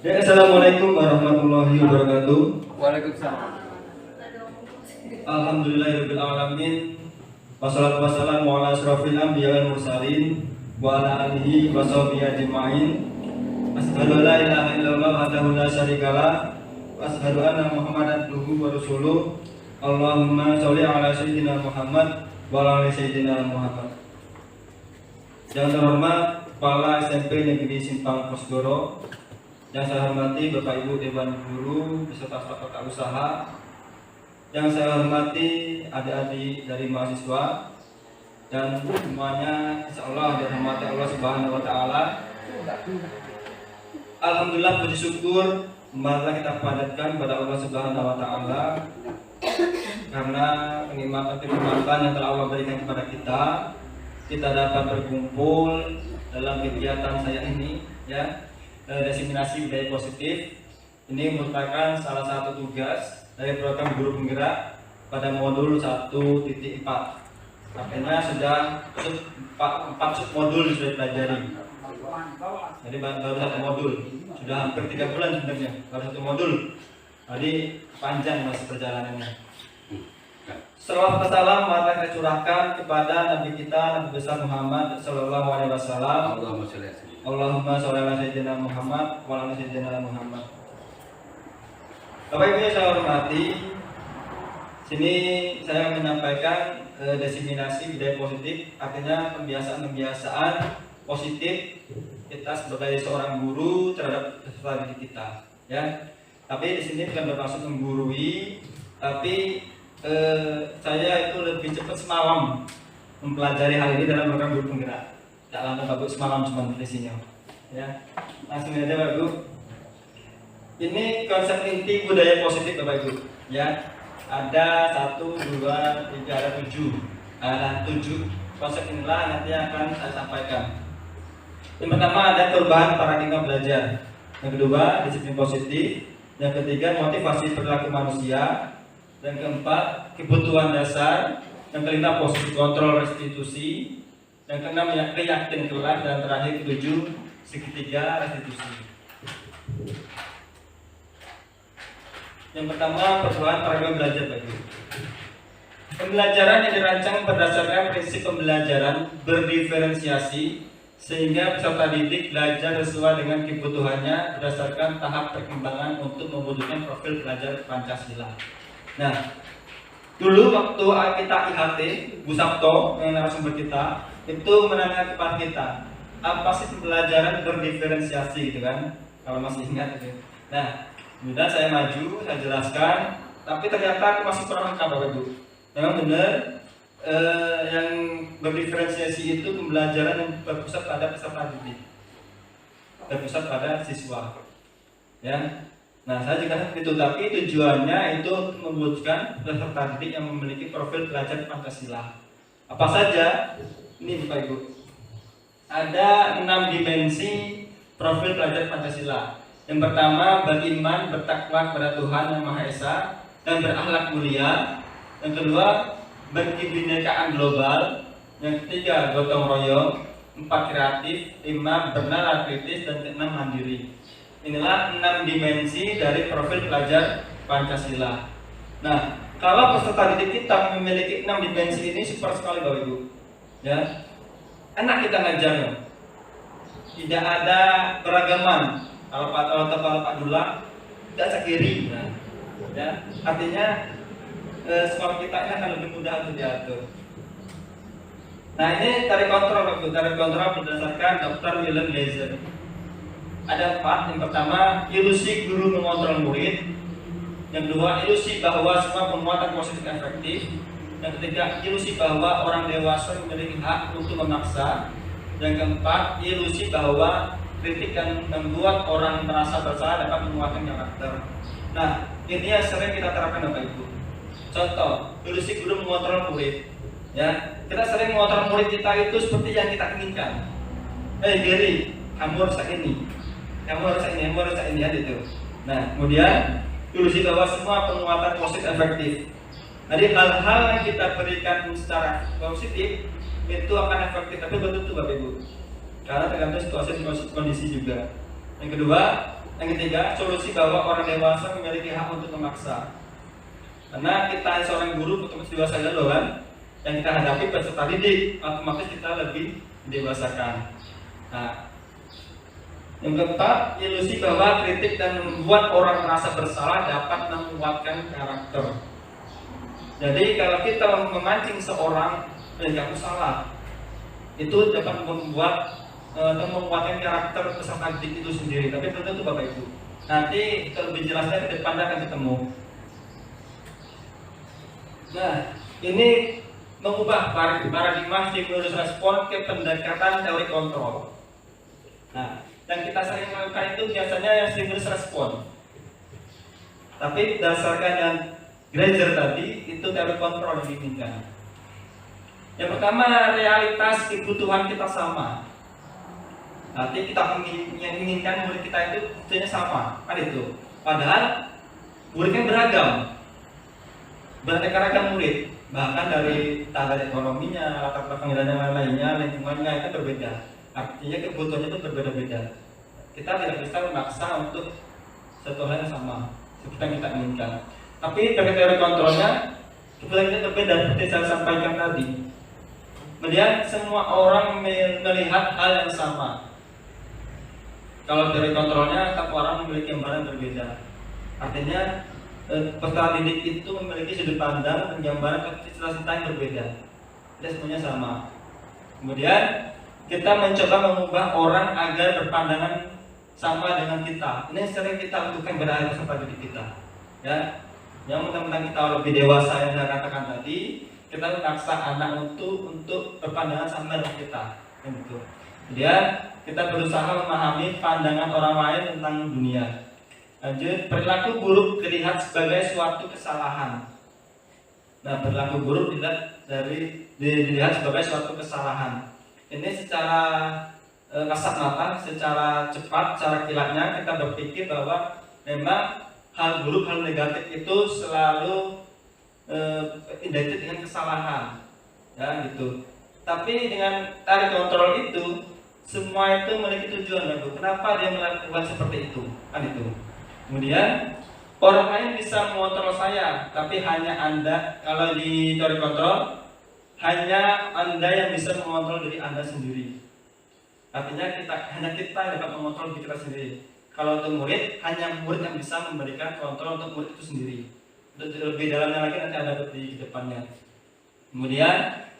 Ya, assalamualaikum warahmatullahi wabarakatuh. Waalaikumsalam. Alhamdulillahirabbil alamin. Wassalatu wassalamu ala asrofil anbiya wal mursalin wa ala alihi wa sahbihi ajmain. Asyhadu an la ilaha illallah wahdahu la syarikalah wa asyhadu anna Muhammadan abduhu wa rasuluh. Allahumma sholli ala sayyidina Muhammad wa ala ali sayyidina Muhammad. Yang terhormat Kepala SMP Negeri Simpang Kosgoro, yang saya hormati Bapak Ibu Dewan Guru beserta staf tata usaha, yang saya hormati adik-adik dari mahasiswa, dan semuanya insya Allah dirahmati Allah Subhanahu Wa Taala. Alhamdulillah, puji syukur marilah kita padatkan pada Allah Subhanahu Wa Taala karena kenikmatan yang telah Allah berikan kepada kita dapat berkumpul dalam kegiatan saya ini, ya. Desiminasi budaya positif ini merupakan salah satu tugas dari program guru penggerak pada modul 1.4. Artinya sudah 4 submodul sudah dipelajari. Jadi baru 1 modul, sudah hampir 3 bulan sebenarnya baru 1 modul. Jadi panjang masih perjalanannya. Salawat dan salam marilah kita curahkan kepada Nabi kita Nabi besar Muhammad Sallallahu Alaihi Wasallam. Allahumma sholli ala sayyidina Muhammad wa ala sayyidina Muhammad. Bapak Ibu yang saya hormati, sini saya menyampaikan desiminasi budaya positif, artinya pembiasaan-pembiasaan positif kita sebagai seorang guru terhadap peserta didik kita, ya. Tapi di sini bukan bermaksud menggurui, tapi saya itu lebih cepat semalam mempelajari hal ini dalam program guru penggerak. Tak lama bagus semalam cuma isinya, ya. Langsung aja Bapak Ibu. Ini konsep inti budaya positif Bapak Ibu, ya. Ada 1, 2, 3, ada 7. Ada 7 konsep inilah nanti akan saya sampaikan. Yang pertama ada perubahan paradigma belajar. Yang kedua disiplin positif. Yang ketiga motivasi perilaku manusia. Yang keempat kebutuhan dasar. Yang kelima posisi kontrol restitusi. Yang keenam keyakinan kelak, dan terakhir ketujuh segitiga restitusi. Yang pertama perubahan paradigma belajar Bapak. Pembelajaran yang dirancang berdasarkan prinsip pembelajaran berdiferensiasi sehingga peserta didik belajar sesuai dengan kebutuhannya berdasarkan tahap perkembangan untuk mewujudkan profil pelajar Pancasila. Nah, dulu waktu kita IHT, Bu Sabto yang narasumber kita itu menanyakan kepada kita, apa sih pembelajaran berdiferensiasi gitu kan? Kalau masih ingat itu. Nah, kemudian saya maju, saya jelaskan, tapi ternyata masih kurang lengkap Bapak Ibu. Memang benar yang berdiferensiasi itu pembelajaran yang berpusat pada peserta didik, berpusat pada siswa, ya. Nah, saya juga itu, tapi tujuannya itu mewujudkan peserta didik yang memiliki profil pelajar Pancasila. Apa saja? Ini Bapak Ibu. Ada 6 dimensi profil pelajar Pancasila. Yang pertama, beriman, bertakwa kepada Tuhan Yang Maha Esa dan berakhlak mulia. Yang kedua, berkebinekaan global. Yang ketiga, gotong royong. 4, kreatif. 5, bernalar kritis. Dan ke-6, mandiri. Inilah 6 dimensi dari profil pelajar Pancasila. Nah, kalau peserta didik kita memiliki 6 dimensi ini super sekali Bapak Ibu, ya. Enak kita ngajarnya. Tidak ada beragaman. Kalau Pak Dula tidak sekiri, nah, ya. Artinya sekolah kita ini akan lebih mudah untuk diatur. Nah, ini tarik kontrol Bapak Ibu. Tarik kontrol berdasarkan Dr. Wilhelm Leiser. Ada 4. Yang pertama, ilusi guru mengontrol murid. Yang kedua, ilusi bahwa semua penguatan positif efektif. Yang ketiga, ilusi bahwa orang dewasa memiliki hak untuk memaksa. Yang keempat, ilusi bahwa kritik yang membuat orang merasa bersalah dapat menguatkan karakter. Nah, ini yang sering kita terapkan Bapak Ibu. Contoh, ilusi guru mengontrol murid. Ya, kita sering mengontrol murid kita itu seperti yang kita inginkan. Gary, kamu harus ini. Kamu harus ini, gitu. Nah, kemudian ilusi bahwa semua penguatan positif efektif. Jadi hal-hal yang kita berikan secara positif itu akan efektif, tapi belum tentu Bapak Ibu. Karena tergantung situasi dan kondisi juga. Yang kedua, Yang ketiga, solusi bahwa orang dewasa memiliki hak untuk memaksa. Karena kita seorang guru untuk dewasa dulu kan, yang kita hadapi peserta didik, otomatis kita lebih mendewasakan. Nah, yang keempat, ilusi bahwa kritik dan membuat orang merasa bersalah dapat menguatkan karakter. Jadi kalau kita memancing seorang kamu salah, itu dapat membuat atau menguatkan karakter peserta didik itu sendiri. Tapi belum tentu Bapak Ibu. Nanti lebih jelasnya ke depan akan ketemu. Nah, ini mengubah paradigma stimulus respon ke pendekatan teori kontrol. Nah, yang kita sering lakukan itu biasanya yang stimulus respon. Tapi berdasarkan yang Granger tadi, itu teori kontrol yang diinginkan. Yang pertama, realitas kebutuhan kita sama. Nanti kita menginginkan murid kita itu tentunya sama, kan itu. Padahal muridnya beragam, beraneka ragam murid, bahkan dari taraf ekonominya, latar belakang dan lain-lainnya, lingkungannya itu berbeda. Artinya kebutuhannya itu berbeda-beda. Kita tidak bisa memaksa untuk satu hal yang sama seperti yang kita inginkan. Tapi dari teori kontrolnya, kebutuhan itu berbeda seperti saya sampaikan tadi. Kemudian semua orang melihat hal yang sama. Kalau dari kontrolnya, setiap orang memiliki gambaran berbeda. Artinya peserta didik itu memiliki sudut pandang dan gambaran cita-cita yang berbeda. Tidak semuanya sama. Kemudian kita mencoba mengubah orang agar berpandangan sama dengan kita. Ini sering kita lakukan pada peserta didik kita. Ya, yang mudah-mudahan kita lebih dewasa yang saya katakan tadi, kita memaksa anak untuk berpandangan sama dengan kita. Gitu. Kemudian kita berusaha memahami pandangan orang lain tentang dunia. Lanjut, perilaku buruk dilihat sebagai suatu kesalahan. Nah, perilaku buruk dilihat sebagai suatu kesalahan. Ini secara kasat mata, secara cepat, secara kilatnya kita berpikir bahwa memang hal buruk, hal negatif itu selalu identik dengan kesalahan, ya gitu. Tapi dengan tarik kontrol itu, semua itu memiliki tujuan, ya Bu. Kenapa dia melakukan seperti itu? Kan itu. Kemudian orang lain bisa mengontrol saya, tapi hanya Anda. Kalau di teori kontrol, hanya Anda yang bisa mengontrol diri Anda sendiri. Artinya hanya kita yang dapat mengontrol diri kita sendiri. Kalau untuk murid, hanya murid yang bisa memberikan kontrol untuk murid itu sendiri. Untuk lebih dalamnya lagi nanti ada di depannya. Kemudian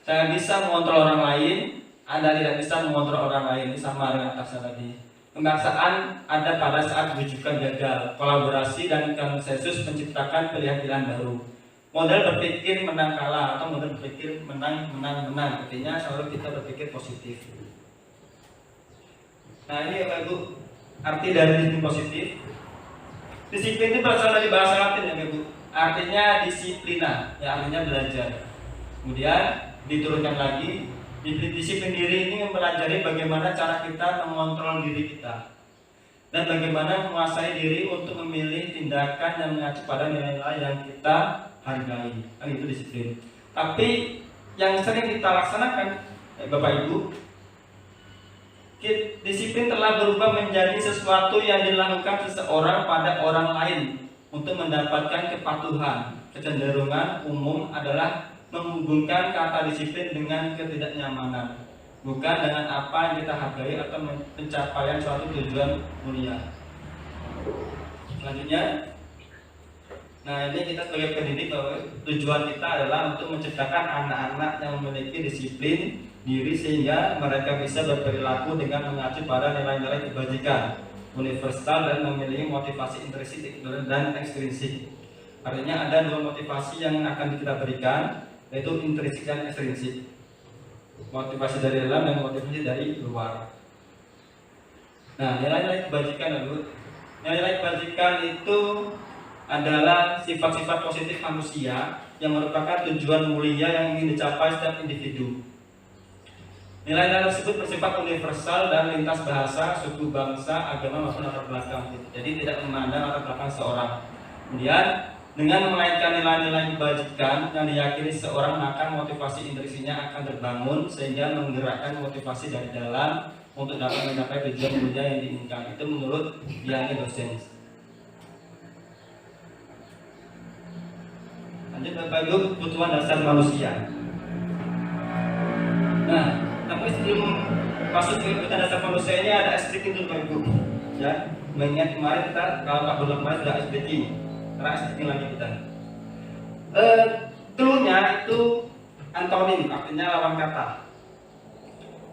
saya bisa mengontrol orang lain, Anda tidak bisa mengontrol orang lain. Ini sama dengan atasnya tadi. Pemaksaan ada pada saat rujukan gagal, kolaborasi dan konsensus menciptakan pilihan-pilihan baru. Model berpikir menang kalah atau model berpikir menang. Artinya selalu kita berpikir positif. Nah, ini Bapak Ibu, arti dari disiplin positif. Disiplin itu berasal dari bahasa Latin ya Ibu. Artinya disiplina, ya artinya belajar. Kemudian diturunkan lagi, disiplin diri ini mempelajari bagaimana cara kita mengontrol diri kita dan bagaimana menguasai diri untuk memilih tindakan yang mengacu pada nilai-nilai yang kita hargai. Kan itu disiplin. Tapi yang sering kita laksanakan, Bapak Ibu, disiplin telah berubah menjadi sesuatu yang dilakukan seseorang pada orang lain untuk mendapatkan kepatuhan. Kecenderungan umum adalah menghubungkan kata disiplin dengan ketidaknyamanan, bukan dengan apa yang kita hargai atau pencapaian suatu tujuan mulia. Selanjutnya, nah ini kita sebagai pendidik bahwa tujuan kita adalah untuk menciptakan anak-anak yang memiliki disiplin diri sehingga mereka bisa berperilaku dengan mengacu pada nilai-nilai kebajikan universal dan memiliki motivasi intrinsik dan ekstrinsik. Artinya ada dua motivasi yang akan kita berikan, yaitu intrinsik dan ekstrinsik. Motivasi dari dalam dan motivasi dari luar. Nah, nilai-nilai kebajikan dulu. Nilai kebajikan itu adalah sifat-sifat positif manusia yang merupakan tujuan mulia yang ingin dicapai setiap individu. Nilai-nilai tersebut bersifat universal dan lintas bahasa, suku, bangsa, agama maupun latar belakang. Jadi tidak memandang latar belakang seorang. Kemudian dengan mengaitkan nilai-nilai kebajikan yang diyakini seorang, maka motivasi intrinsiknya akan terbangun sehingga menggerakkan motivasi dari dalam, untuk dapat mencapai tujuan mulia yang diinginkan. Itu menurut Diane dosen. Lanjut Bapak Ibu, kebutuhan dasar manusia. Nah, tapi sebelum masuk ke kebutuhan dasar manusia ini ada SDG itu Bapak Ibu. Ya, mengingat kemarin kita kalau Pak Guru kemarin sudah SDG, karena SDG lagi kita. Clue-nya itu antonim, artinya lawan kata.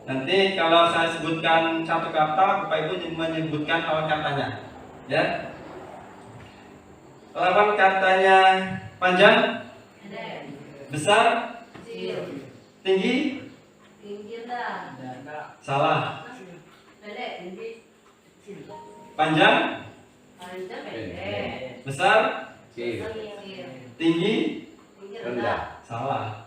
Nanti kalau saya sebutkan satu kata, Bapak Ibu menyebutkan lawan katanya. Ya. Lawan katanya panjang, besar, tinggi, salah. Panjang, besar, tinggi, rendah. salah.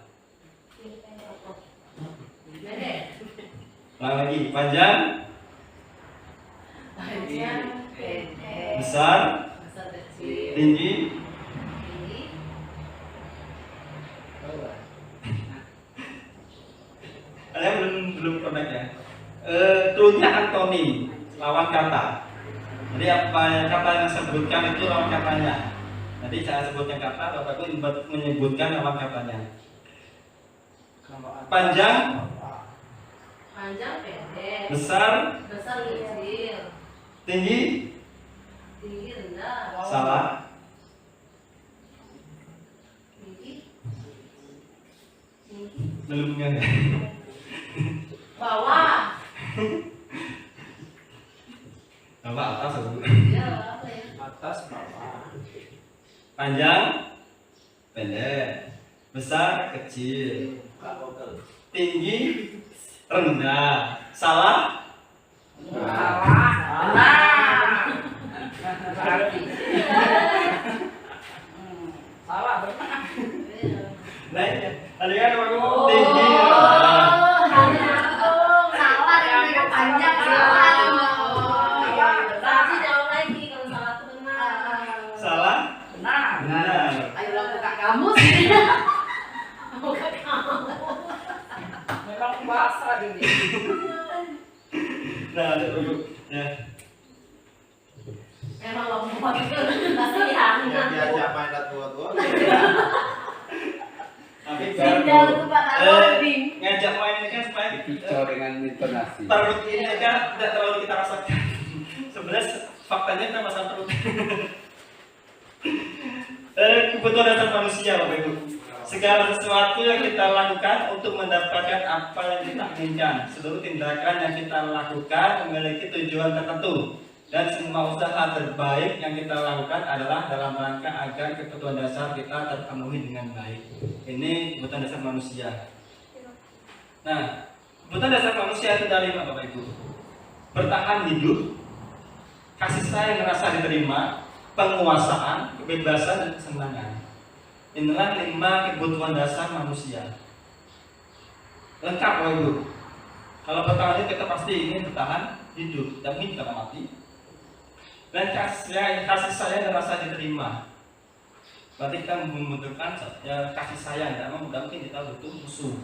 Ulang lagi, panjang, besar, tinggi, kalian belum connect ya. Clue-nya antonim, lawan kata. Jadi apa yang kata yang saya sebutkan itu lawan katanya. Nanti saya sebutkan kata, Bapak Ibu menyebutkan lawan katanya. Panjang, pendek, besar, kecil, tinggi, rendah, salah. tinggi, Belum kan? bawah, Bapak atas dulu. ya apa ya? Atas bawah. Panjang, pendek, besar, kecil, tinggi, rendah, salah. Salah. Nah, ada kan Bapak Ibu? Tinggi, rendah. Salah yang mereka panjang Tapi jawab lagi kalau salah itu benar. Salah. Benar. Ayo lah buka kamus. Buka kamus. Memang bahasa ini. Nah, ada Bapak. Ya. Memang lompat kasihan. Diajak main tua-tua. Tapi Sindal itu Pak loading. ngajak main ini kan supaya Dipicau dengan intonasi. perut ini kan tidak terlalu kita rasakan. Sebenarnya faktanya kita masalah perut. Kebutuhan dasar manusia Bapak Ibu. Segala sesuatu yang kita lakukan untuk mendapatkan apa yang kita inginkan. Seluruh tindakan yang kita lakukan memiliki tujuan tertentu. Dan semua usaha terbaik yang kita lakukan adalah dalam rangka agar kebutuhan dasar kita terpenuhi dengan baik. Ini kebutuhan dasar manusia. Nah, kebutuhan dasar manusia itu dari apa Bapak Ibu? Bertahan hidup, kasih sayang merasa diterima, penguasaan, kebebasan, dan kesenangan. Inilah 5 kebutuhan dasar manusia. Lengkap Bapak Ibu. Kalau bertahan hidup kita pasti ingin bertahan hidup, dan ingin kita mati. Dan kasih sayang dan rasa diterima. Berarti kita membutuhkan ya, kasih sayang, tidak mungkin kita butuh musuh.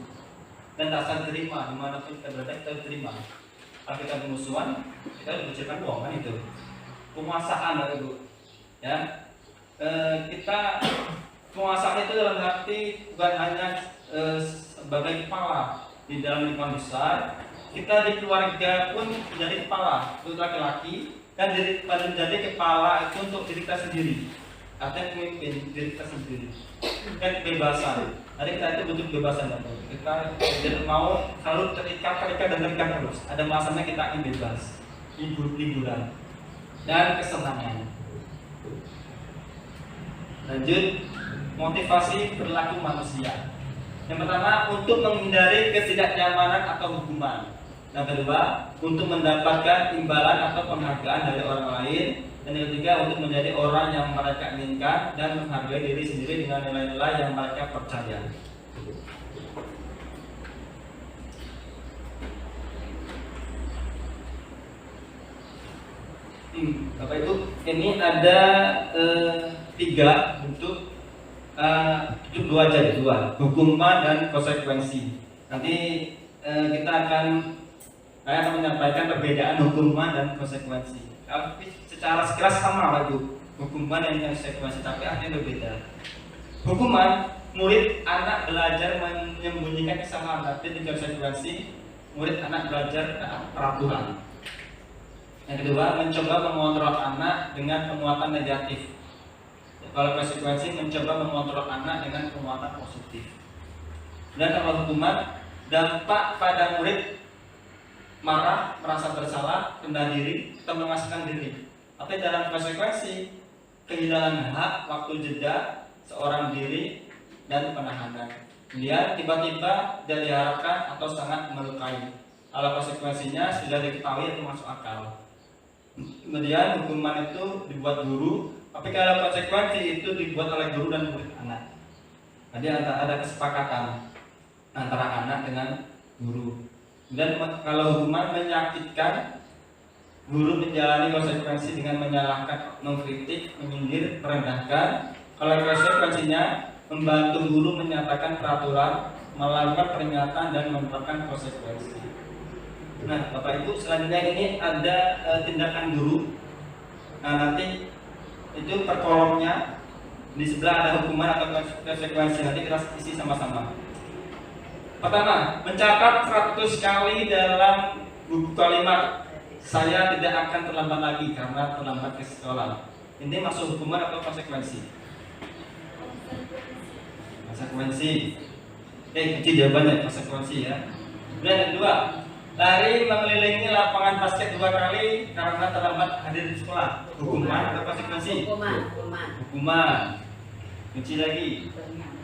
Dan rasa diterima, dimanapun kita berada kita diterima. Kalau kita bermusuhan, kita diberikan uang kan itu. Penguasaan Bapak Ibu. Ya, kita penguasaan itu dalam arti bukan hanya sebagai kepala di dalam lingkungan besar. Kita di keluarga pun menjadi kepala untuk laki-laki. Dan menjadi kepala itu untuk diri kita sendiri, artinya pemimpin diri kita sendiri. Dan kebebasan. Jadi kita itu butuh kebebasan Bapak. Kita tidak mau selalu terikat dan terikat terus. Ada masanya kita ingin bebas, liburan dan kesenangan. Lanjut, motivasi perilaku manusia. Yang pertama, untuk menghindari ketidaknyamanan atau hukuman. Yang kedua, untuk mendapatkan imbalan atau penghargaan dari orang lain. Dan yang ketiga, untuk menjadi orang yang mereka inginkan dan menghargai diri sendiri dengan nilai-nilai yang mereka percaya. Bapak Ibu, ini ada 3 bentuk, 2 aja ya, 2, hukuman dan konsekuensi. Nanti kita akan Saya akan menyampaikan perbedaan hukuman dan konsekuensi. Kalau secara sekilas sama Pak Ibu, hukuman dan konsekuensi, tapi artinya berbeda. Hukuman, murid anak belajar menyembunyikan kesalahan, tapi di konsekuensi murid anak belajar taat peraturan. Yang kedua, mencoba mengontrol anak dengan penguatan negatif. Kalau konsekuensi, mencoba mengontrol anak dengan penguatan positif. Dan kalau hukuman, dampak pada murid marah, merasa bersalah, rendah diri, atau memasukkan diri. Tapi dalam konsekuensi, kehilangan hak, waktu jeda, seorang diri, dan penahanan. Dia tiba-tiba tidak diharapkan atau sangat melukai. Kalau konsekuensinya sudah diketahui atau masuk akal. Kemudian hukuman itu dibuat guru, tapi kalau konsekuensi itu dibuat oleh guru dan murid anak. Jadi ada kesepakatan antara anak dengan guru. Dan kalau hukuman menyakitkan, guru menjalani konsekuensi dengan menyalahkan, mengkritik, menyindir, merendahkan. Kalau konsekuensinya membantu guru menyatakan peraturan, melakukan peringatan dan menerapkan konsekuensi. Nah, Bapak Ibu, selanjutnya ini ada tindakan guru. Nah, nanti itu per kolomnya di sebelah ada hukuman atau konsekuensi. Nanti kita isi sama-sama. Pertama, mencatat 100 kali dalam buku kalimat saya tidak akan terlambat lagi karena terlambat ke sekolah. Ini masuk hukuman atau konsekuensi? Konsekuensi. Kunci jawabannya konsekuensi ya. Dan yang kedua, lari mengelilingi lapangan basket 2 kali karena terlambat hadir di sekolah. Hukuman atau konsekuensi? Hukuman. Kunci lagi.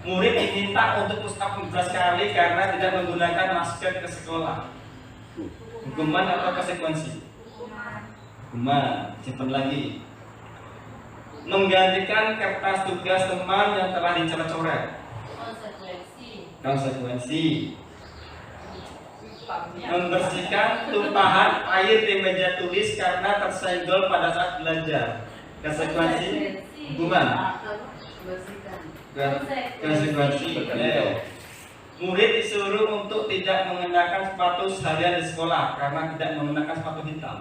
Murid diminta untuk push up 15 kali karena tidak menggunakan masker ke sekolah. Hukuman atau konsekuensi? Hukuman. Simpan lagi. Menggantikan kertas tugas teman yang telah dicoret-coret. Konsekuensi. Membersihkan tumpahan air di meja tulis karena tersenggol pada saat belajar. Konsekuensi. Hukuman. Konsekuensi. Murid disuruh untuk tidak mengenakan sepatu seharian di sekolah karena tidak mengenakan sepatu hitam.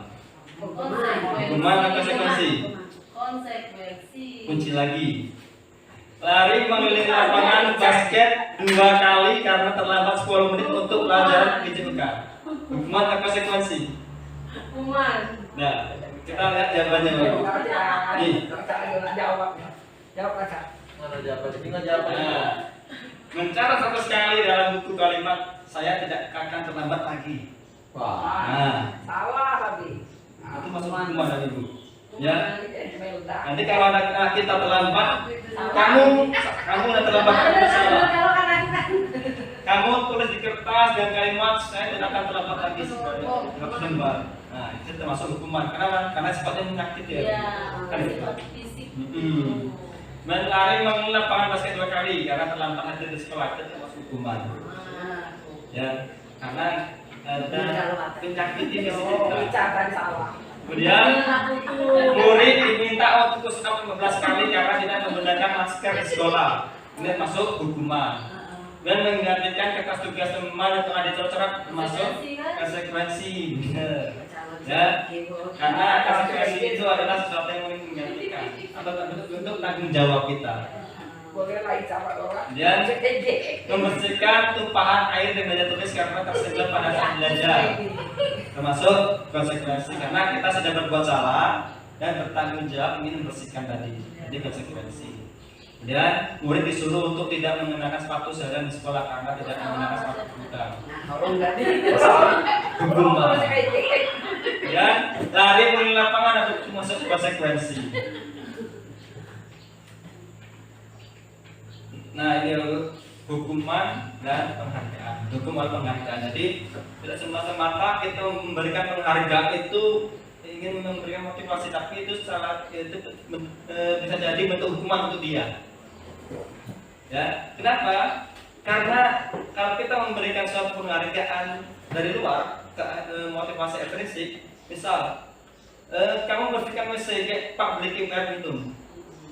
Hukuman atau konsekuensi? Konsekuensi. Kunci lagi. Lari mengelilingi lapangan basket 2 kali karena terlambat 10 menit untuk pelajaran dijadikan. Hukuman atau konsekuensi? Hukuman. Nah, kita lihat jawabannya. Nih. Jawab aja. Mana jawabannya? Tinggal jawabannya. Nah, mencatat 100 kali dalam buku kalimat saya tidak akan terlambat lagi. Wah. Nah, Salah tadi. itu masuk hukuman dari ibu. Ya. Melda. Nanti kalau anak kita terlambat, kamu udah terlambat. Kamu tulis di kertas dan kalimat saya tidak akan terlambat lagi sebagai lembar. Nah, itu termasuk hukuman. Kenapa? Karena sifatnya menyakiti ya. Kan gitu. Fisik. Lari mengelilingi lapangan basket 2 kali karena terlambat hadir di sekolah, itu termasuk hukuman. Ya, karena ada menyakiti fisik kita. Ucapan salah. Kemudian murid diminta untuk push up 15 kali karena tidak menggunakan masker di sekolah. Ini masuk hukuman. Dan menggantikan kertas tugas teman atau adik tercoret termasuk konsekuensi. Ya, karena konsekuensi itu adalah sesuatu yang menggantikan atau bentuk tanggung jawab kita. Dan membersihkan tumpahan air di meja tulis karena tersenggol pada saat belajar, termasuk konsekuensi karena kita sudah berbuat salah dan bertanggung jawab ingin membersihkan tadi. Jadi konsekuensi. Dan murid disuruh untuk tidak mengenakan sepatu seharian di sekolah karena tidak menggunakan sepatu hitam. Hukuman. Dan lari mengelilingi lapangan atau masuk konsekuensi. Nah, ini hukuman dan penghargaan. Hukum atau penghargaan. Jadi tidak semata-mata kita memberikan penghargaan itu ingin memberikan motivasi, tapi itu salah, itu bisa jadi bentuk hukuman untuk dia. Ya, kenapa? Karena kalau kita memberikan suatu penghargaan dari luar ke motivasi intrinsik, misal kamu berpikir kayak Pak beli air minum.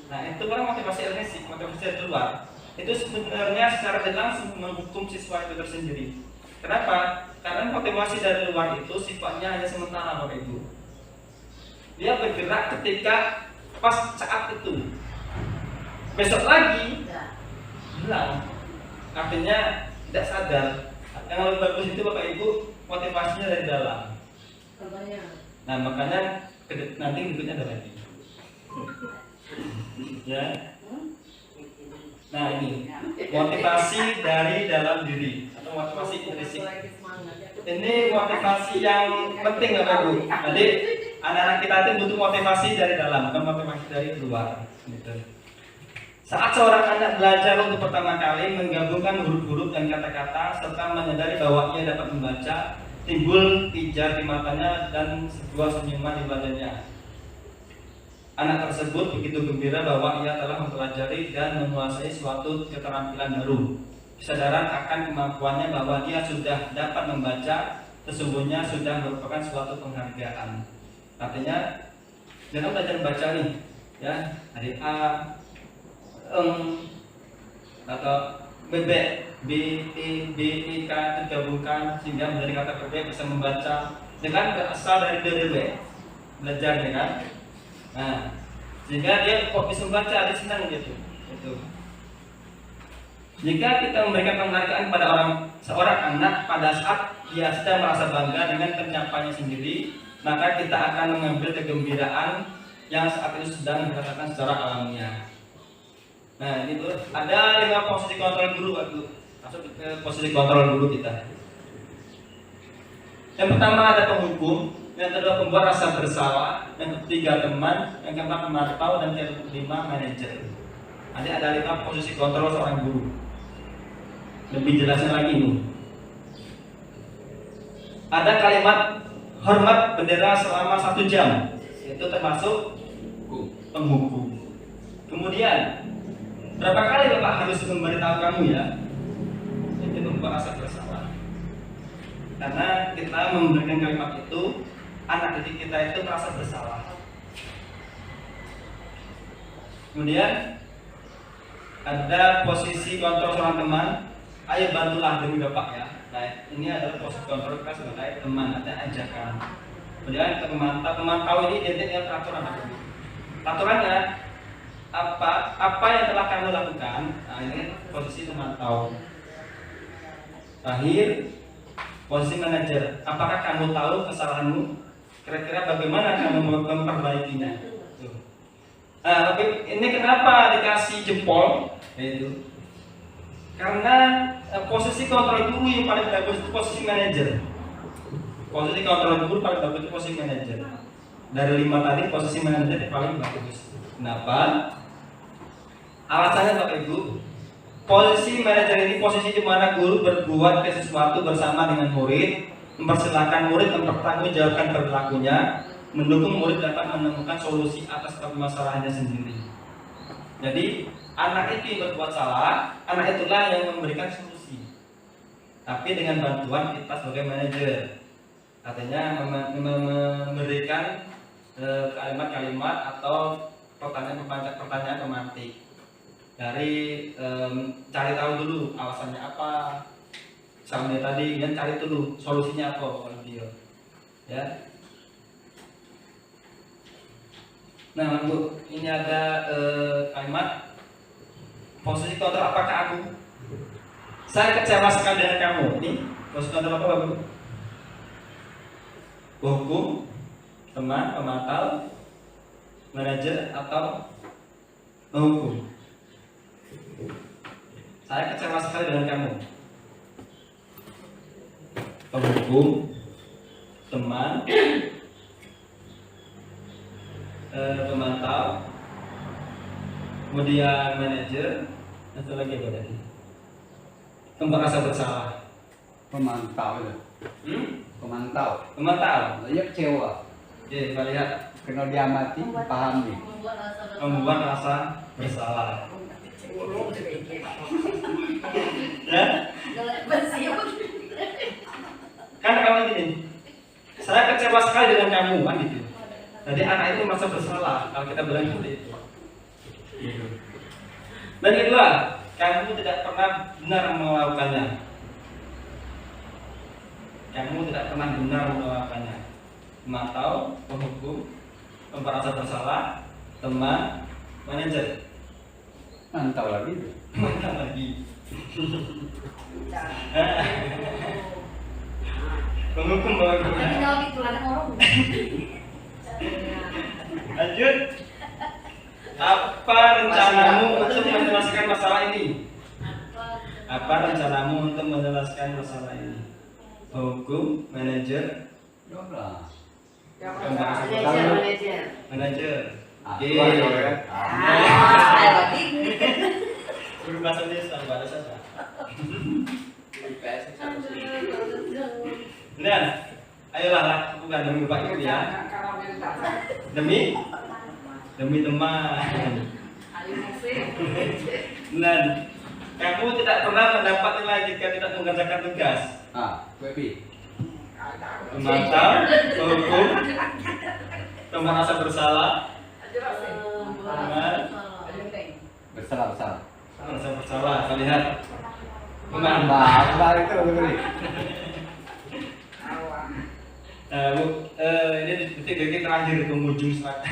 Nah, itu kan motivasi intrinsik, motivasi dari luar. Itu sebenarnya secara tidak langsung menghukum siswa itu tersendiri. Kenapa? Karena motivasi dari luar itu sifatnya hanya sementara Bapak Ibu. Dia bergerak ketika pas saat itu. Besok lagi hilang. Artinya tidak sadar. Yang lebih bagus itu Bapak Ibu motivasinya dari dalam. Contohnya. Nah makanya nanti berikutnya ada lagi. Ya. Nah ini motivasi dari dalam diri atau motivasi intrinsik. Ini motivasi yang penting Bapak Ibu. Jadi anak-anak kita itu butuh motivasi dari dalam, bukan motivasi dari luar. Gitu. Saat seorang anak belajar untuk pertama kali menggabungkan huruf-huruf dan kata-kata serta menyadari bahwa ia dapat membaca, timbul pijar di matanya dan sebuah senyuman di wajahnya. Anak tersebut begitu gembira bahwa ia telah mempelajari dan menguasai suatu keterampilan baru. Kesadaran akan kemampuannya bahwa dia sudah dapat membaca sesungguhnya sudah merupakan suatu penghargaan. Artinya, jangan belajar membaca nih, ya dari A, atau bebek, B, E, B, I, K digabungkan sehingga menjadi kata bebek bisa membaca dengan berasal dari DDW belajar ya kan. Nah, sehingga dia kok bisa membaca, dia senang gitu. Itu. Jika kita memberikan penghargaan kepada seorang anak pada saat dia sedang merasa bangga dengan pencapaiannya sendiri, maka kita akan mengambil kegembiraan yang saat itu sedang dirasakan secara alamiah. Nah, ini tuh ada 5 posisi kontrol guru waktu masuk ke posisi kontrol guru kita. Yang pertama ada penghukum, yang kedua pembuat rasa bersalah, yang ketiga teman, yang keempat pemantau, dan yang kelima manajer. Nanti ada 5 posisi kontrol seorang guru. Lebih jelasnya lagi nih. Ada kalimat hormat bendera selama 1 jam, itu termasuk penghukum. Kemudian berapa kali Bapak harus memberitahu kamu ya? Itu membuat rasa bersalah. Karena kita memberikan kalimat itu, anak didik kita itu merasa bersalah. Kemudian ada posisi kontrol seorang teman. Ayo bantulah demi Bapak ya. Nah, ini adalah posisi kontrol kita sebagai teman, ada ajakan. Kemudian pemantau ini identik dengan peraturan. Peraturannya apa yang telah kamu lakukan. Nah, ini posisi pemantau. Terakhir posisi manajer. Apakah kamu tahu kesalahanmu? Kira-kira bagaimana kamu memperbaikinya? Nah, tapi ini kenapa dikasih jempol? Itu karena posisi kontrol guru yang paling bagus itu posisi manajer. Posisi kontrol guru paling bagus itu posisi manajer. Dari 5 tadi posisi manajer yang paling bagus. Kenapa? Alasannya Bapak Ibu, posisi manajer ini posisi di mana guru berbuat sesuatu bersama dengan murid, mempersilahkan murid mempertanggungjawabkan perilakunya, mendukung murid dapat menemukan solusi atas permasalahannya sendiri. Jadi anak itu yang berbuat salah, anak itulah yang memberikan solusi. Tapi dengan bantuan kita sebagai manajer, artinya memberikan kalimat-kalimat atau pertanyaan pemantik. Dari cari tahu dulu alasannya apa, sama dia tadi, dan cari dulu solusinya apa kalau dia, ya. Nah, Bu, ini ada kalimat posisi kontrol apakah aku? Saya kecewa sekali dengan kamu. Ini posisi kontrol apa, Bu? Hukum, teman, pemantau, manajer, atau menghukum? Saya kecewa sekali dengan kamu. Penghukum, teman, pemantau, kemudian manajer, satu lagi apa tadi? Merasa bersalah. Pemantau ya. Pemantau. Pemantau. Dia kecewa. Oke, kita lihat. Kena diamati, pahami. Membuat rasa bersalah. Ya? Kan kalau gini, saya kecewa sekali dengan kamu kan gitu. Jadi anak itu merasa bersalah kalau kita bilang seperti itu. Gitu. Dan kedua, kamu tidak pernah benar melakukannya. kamu tidak pernah benar melakukannya. Memantau, penghukum, merasa bersalah, teman, manajer. Mantau lagi. Mantap lagi. Penghukum Tapi bagaimana? kalau gitu ada orang. Lanjut. Apa rencanamu untuk menyelesaikan masalah ini? Apa rencanamu untuk menyelesaikan masalah ini? Hukum, manajer, 12. Jawab masalah. Manajer. manajer. Ah, Oke. dua ya. Ah, Berbahasa Indonesia, bahasa saja. Dan, ayolah lakukan demi Bapak Ibu ya. Kalau minta. Demi teman. Ayo musik. Dan kamu tidak pernah mendapat nilai jika tidak mengerjakan tugas. Webi. Memantau, hukum, merasa bersalah, Bersalah. merasa bersalah. Kita lihat. Mbak itu beri. Bu, ini detik-detik terakhir penghujung surat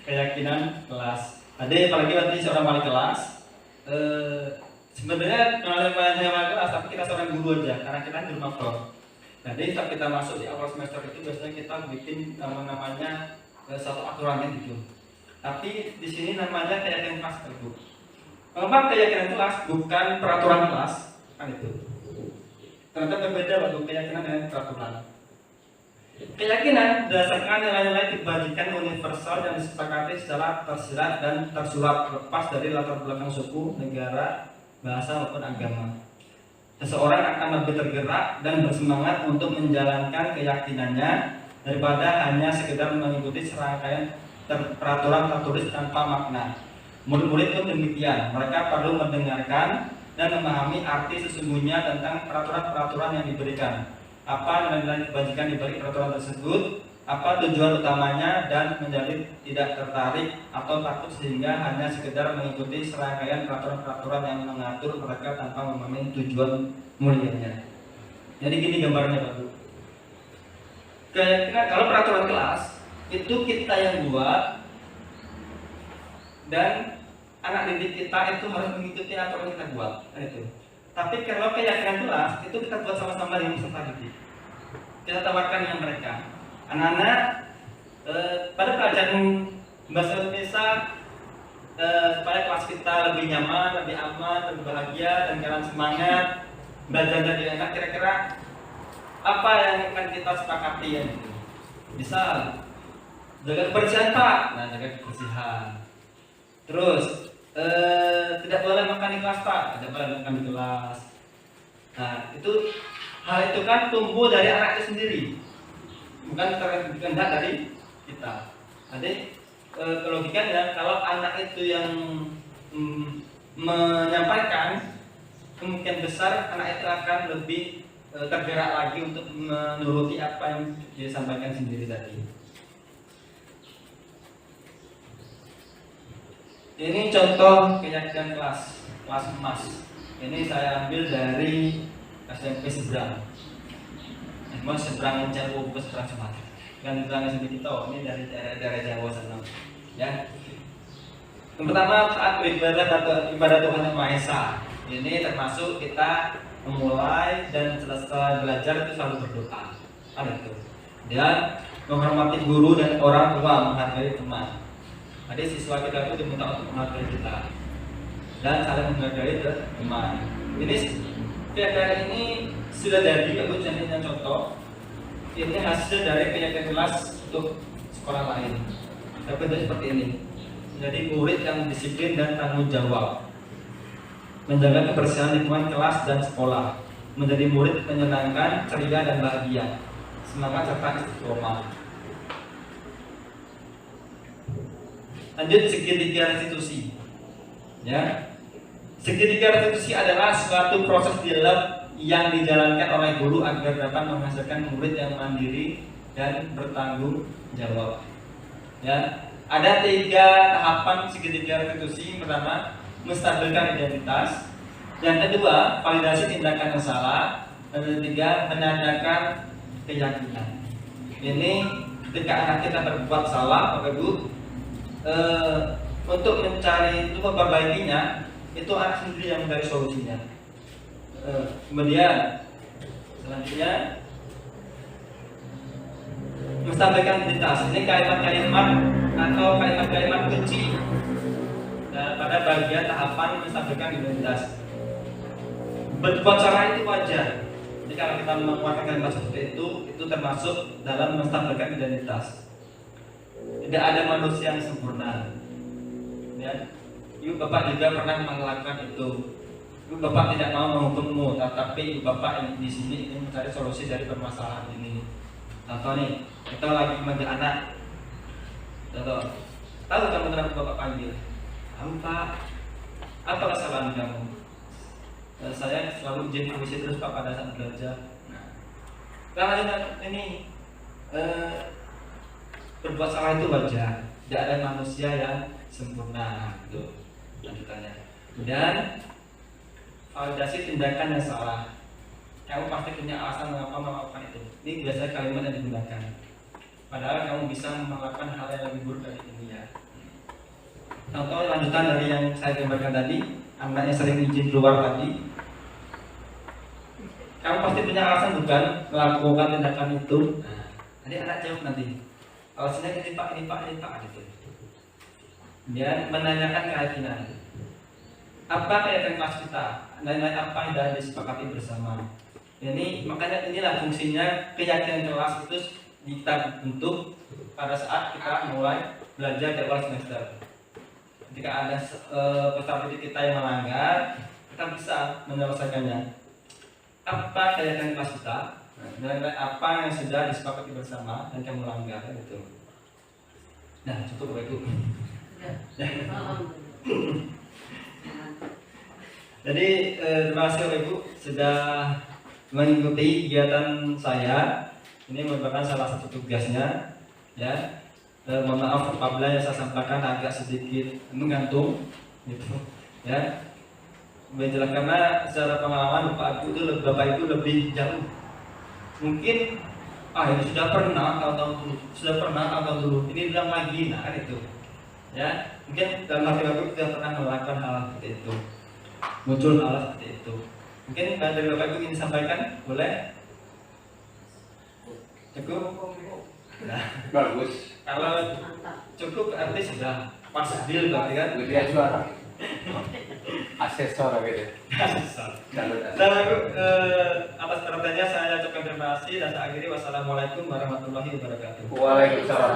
keyakinan kelas. Tadi apalagi nanti seorang wali kelas. Sebenarnya wali kelas, tapi kita seorang guru aja karena kita di rumah pro. Jadi saat kita masuk di awal semester itu biasanya kita bikin namanya satu aturannya gitu. Tapi di sini namanya keyakinan kelas Bu. Memang keyakinan kelas bukan peraturan kelas kan itu. Ternyata berbeda waktu keyakinan dengan peraturan. Keyakinan berdasarkan nilai-nilai kebajikan universal yang disepakati secara tersirat dan tersurat lepas dari latar belakang suku, negara, bahasa maupun agama. Seseorang akan lebih tergerak dan bersemangat untuk menjalankan keyakinannya daripada hanya sekedar mengikuti serangkaian peraturan tertulis tanpa makna. Murid-murid pun demikian, mereka perlu mendengarkan dan memahami arti sesungguhnya tentang peraturan-peraturan yang diberikan. Apa nilai-nilai kebajikan dibalik peraturan tersebut, apa tujuan utamanya, dan menjadi tidak tertarik atau takut sehingga hanya sekedar mengikuti serangkaian peraturan-peraturan yang mengatur mereka tanpa memahami tujuan mulianya. Jadi gini gambarnya Pak Bu. Kalau peraturan kelas itu kita yang buat dan anak didik kita itu harus mengikuti aturan yang kita buat, kan itu. Tapi kalau keyakinan kelas itu kita buat sama-sama dengan peserta didik. Kita tawarkan dengan mereka. Anak-anak pada pelajaran bahasa Indonesia supaya kelas kita lebih nyaman, lebih aman, lebih bahagia, dan kalian semangat belajar dari anak. Kira-kira apa yang akan kita sepakati ya? Misal jaga kebersihan Pak, nah jaga kebersihan. Terus tidak boleh makan di kelas Pak, tidak boleh makan di kelas. Nah itu hal itu kan tumbuh dari anak itu sendiri, bukan kehendak dari kita. Jadi logikanya kalau anak itu yang menyampaikan, kemungkinan besar anak itu akan lebih tergerak lagi untuk menuruti apa yang disampaikan sendiri tadi. Ini contoh keyakinan kelas emas. Ini saya ambil dari SMP seberang. Emang seberang Jawa bukan seberang Sumatera. Kan seberang SMP kita, ini dari daerah Jawa sana. Ya. Yang pertama saat beribadah atau ibadah Tuhan Yang Maha Esa. Ini termasuk kita memulai dan selesai belajar itu selalu berdoa. Ada itu. Dan menghormati guru dan orang tua, menghargai teman. Jadi siswa kita itu diminta untuk menghargai kita dan saling menghargai teman. Ini keyakinan ini sudah jadi, aku jadinya contoh. Ini hasil dari keyakinan kelas untuk sekolah lain. Tapi itu seperti ini. Jadi murid yang disiplin dan tanggung jawab, menjaga kebersihan lingkungan kelas dan sekolah, menjadi murid menyenangkan, ceria dan bahagia, semangat serta istiqomah. Lanjut segitiga restitusi. Ya. Segitiga restitusi adalah suatu proses dialog yang dijalankan oleh guru agar dapat menghasilkan murid yang mandiri dan bertanggung jawab. Ya. Ada 3 tahapan segitiga restitusi. Pertama, menstabilkan identitas. Yang kedua, validasi tindakan yang salah. Dan yang ketiga, menandakan keyakinan. Ini ketika anak kita berbuat salah, Bapak Ibu, untuk mencari itu memperbaikinya, itu anak sendiri yang mencari solusinya. Kemudian selanjutnya menstabilkan identitas. Ini kalimat-kalimat atau kalimat-kalimat kunci pada bagian tahapan menstabilkan identitas. Berbuat salah itu wajar. Jadi kalau kita mengeluarkan kalimat seperti itu termasuk dalam menstabilkan identitas. Tidak ada manusia yang sempurna. Ya, ibu bapak juga pernah melakukan itu. Ibu bapak tidak mau menghukummu, tetapi ibu bapak yang di sini ingin mencari solusi dari permasalahan ini. Contoh nih, kita lagi manggil anak. Contoh, tahu kamu kenapa bapak panggil? Tahu pak. Apa kesalahan kamu? Saya selalu izin permisi terus pak pada saat belajar. Nah, ini berbuat salah itu wajar. Tidak ada manusia yang sempurna. Gitu lanjutannya. Dan validasi tindakan yang salah. Kamu pasti punya alasan mengapa melakukan itu. Ini biasanya kalimat yang digunakan. Padahal kamu bisa melakukan hal yang lebih buruk dari ini ya. Contoh lanjutan dari yang saya gambarkan tadi, anaknya sering izin keluar tadi. Kamu pasti punya alasan bukan melakukan tindakan itu. Nah, nanti anak jawab nanti. Alasannya ini pak gitu. Dia menanyakan keyakinan. Apa keyakinan kelas kita? Dan apa yang sudah disepakati bersama. Ini makanya inilah fungsinya keyakinan kelas itu kita bentuk pada saat kita mulai belajar di awal semester. Ketika ada peserta didik kita yang melanggar, kita bisa menyelesaikannya. Apa keyakinan kelas kita? Dan apa yang sudah disepakati bersama dan kamu melanggar gitu. Nah, cukup Bapak Ibu. Jadi terima kasih Bapak Ibu sudah mengikuti kegiatan saya. Ini merupakan salah satu tugasnya, ya. Mohon maaf apabila yang saya sampaikan agak sedikit menggantung, gitu, ya. Menjelaskan karena secara pengalaman Bapak Ibu lebih jauh. Mungkin ini sudah pernah tahun dulu. Ini bilang lagi, nah kan itu, ya. Mungkin dalam hati Bapak Ibu sudah pernah melakukan hal seperti itu, muncul hal seperti itu. Mungkin dari Bapak Ibu ingin sampaikan, boleh? Cukup? Nah, Bagus. kalau cukup berarti sudah pas deal berarti kan? Lebih suara. Asesor gitu. Dan atas perhatiannya saya ucapkan terima kasih dan saya akhiri wassalamualaikum warahmatullahi wabarakatuh. Waalaikumsalam.